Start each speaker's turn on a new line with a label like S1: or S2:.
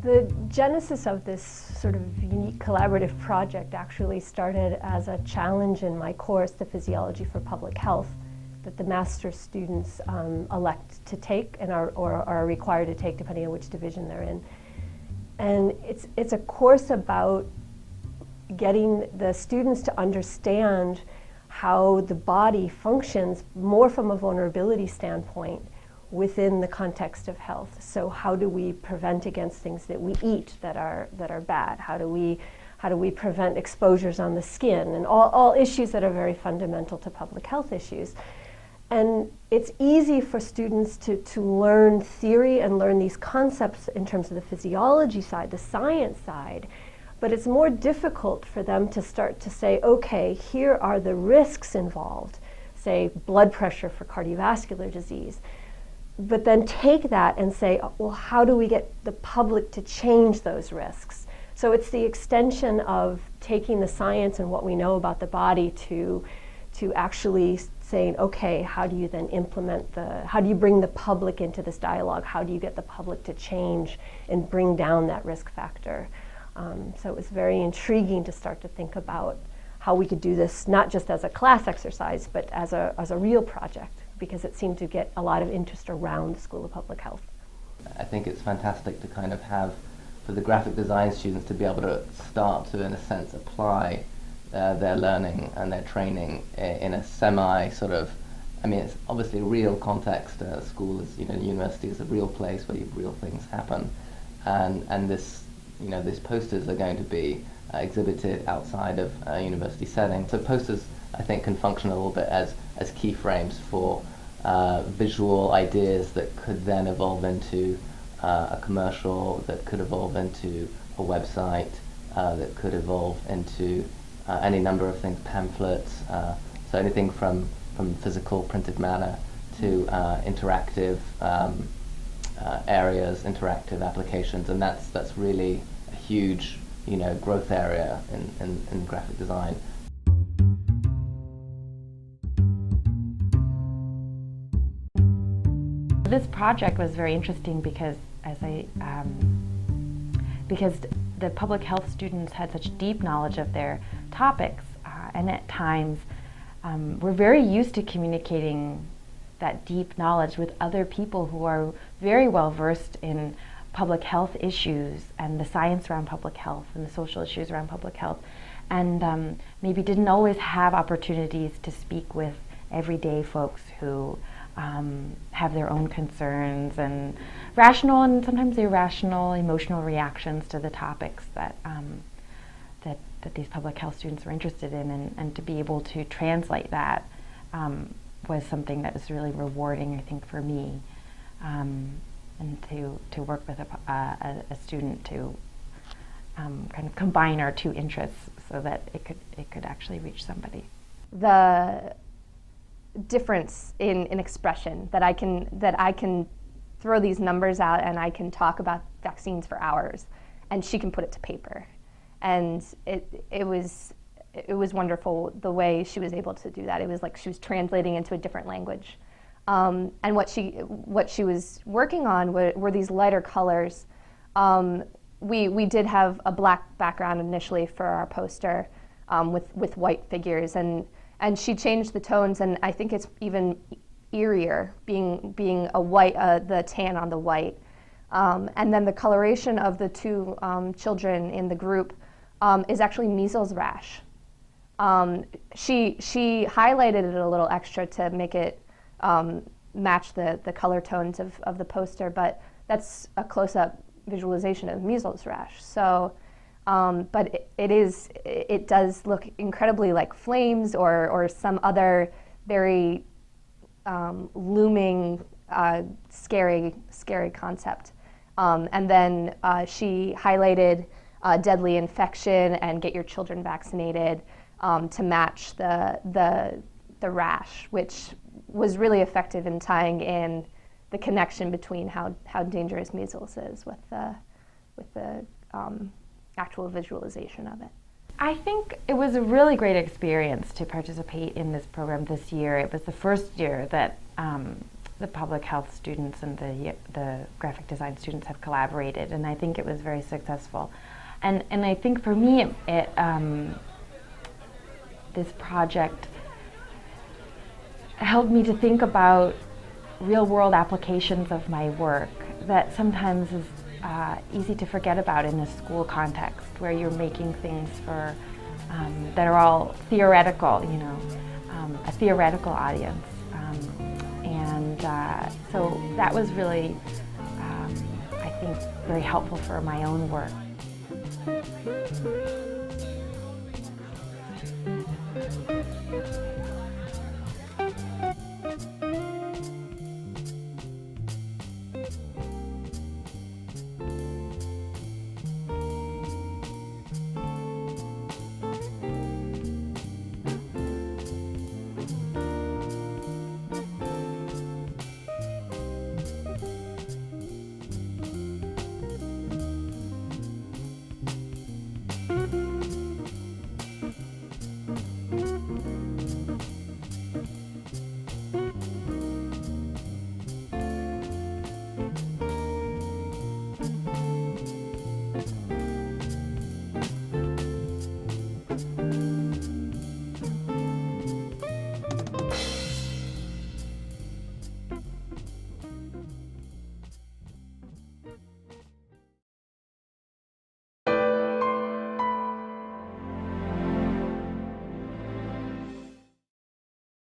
S1: The genesis of this sort of unique collaborative project actually started as a challenge in my course, The Physiology for Public Health, that the master's students elect to take and are required to take depending on which division they're in. And it's a course about getting the students to understand how the body functions more from a vulnerability standpoint within the context of health. So how do we prevent against things that we eat that are bad? How do we prevent exposures on the skin? And all issues that are very fundamental to public health issues. And it's easy for students to learn theory and learn these concepts in terms of the physiology side, the science side, but it's more difficult for them to start to say, okay, here are the risks involved, say blood pressure for cardiovascular disease, but then take that and say, well, how do we get the public to change those risks? So it's the extension of taking the science and what we know about the body to actually saying, okay, how do you then how do you bring the public into this dialogue? How do you get the public to change and bring down that risk factor? So it was very intriguing to start to think about how we could do this, not just as a class exercise, but as a real project, because it seemed to get a lot of interest around the School of Public Health.
S2: I think it's fantastic to kind of have, for the graphic design students to be able to start to, in a sense, apply their learning and their training in a semi sort of, I mean, it's obviously a real context. School is, university is a real place where real things happen, and this, these posters are going to be exhibited outside of a university setting. So posters, I think, can function a little bit as key frames for visual ideas that could then evolve into a commercial, that could evolve into a website, that could evolve into any number of things, pamphlets, so anything from physical printed matter to interactive areas, interactive applications, and that's really a huge growth area in graphic design.
S3: This project was very interesting because because the public health students had such deep knowledge of their topics, and at times we're very used to communicating that deep knowledge with other people who are very well versed in public health issues and the science around public health and the social issues around public health, and maybe didn't always have opportunities to speak with everyday folks who have their own concerns and rational and sometimes irrational emotional reactions to the topics that these public health students were interested in, and to be able to translate that was something that was really rewarding, I think, for me, and to work with a student to kind of combine our two interests so that it could actually reach somebody.
S4: The difference in expression that I can throw these numbers out and I can talk about vaccines for hours, and she can put it to paper, and it was wonderful the way she was able to do that. It was like she was translating into a different language, and what she was working on were these lighter colors. We did have a black background initially for our poster with white figures, and she changed the tones, and I think it's even eerier being a white, the tan on the white. And then the coloration of the two children in the group is actually measles rash. She highlighted it a little extra to make it match the color tones of the poster, but that's a close-up visualization of measles rash. So. But it does look incredibly like flames or some other very looming, scary concept. And then she highlighted deadly infection and get your children vaccinated to match the rash, which was really effective in tying in the connection between how dangerous measles is with the actual visualization of it.
S3: I think it was a really great experience to participate in this program this year. It was the first year that the public health students and the graphic design students have collaborated, and I think it was very successful. And I think for me, this project helped me to think about real-world applications of my work that sometimes is easy to forget about in a school context, where you're making things for that are all theoretical, you know, a theoretical audience. So that was really, I think, very helpful for my own work.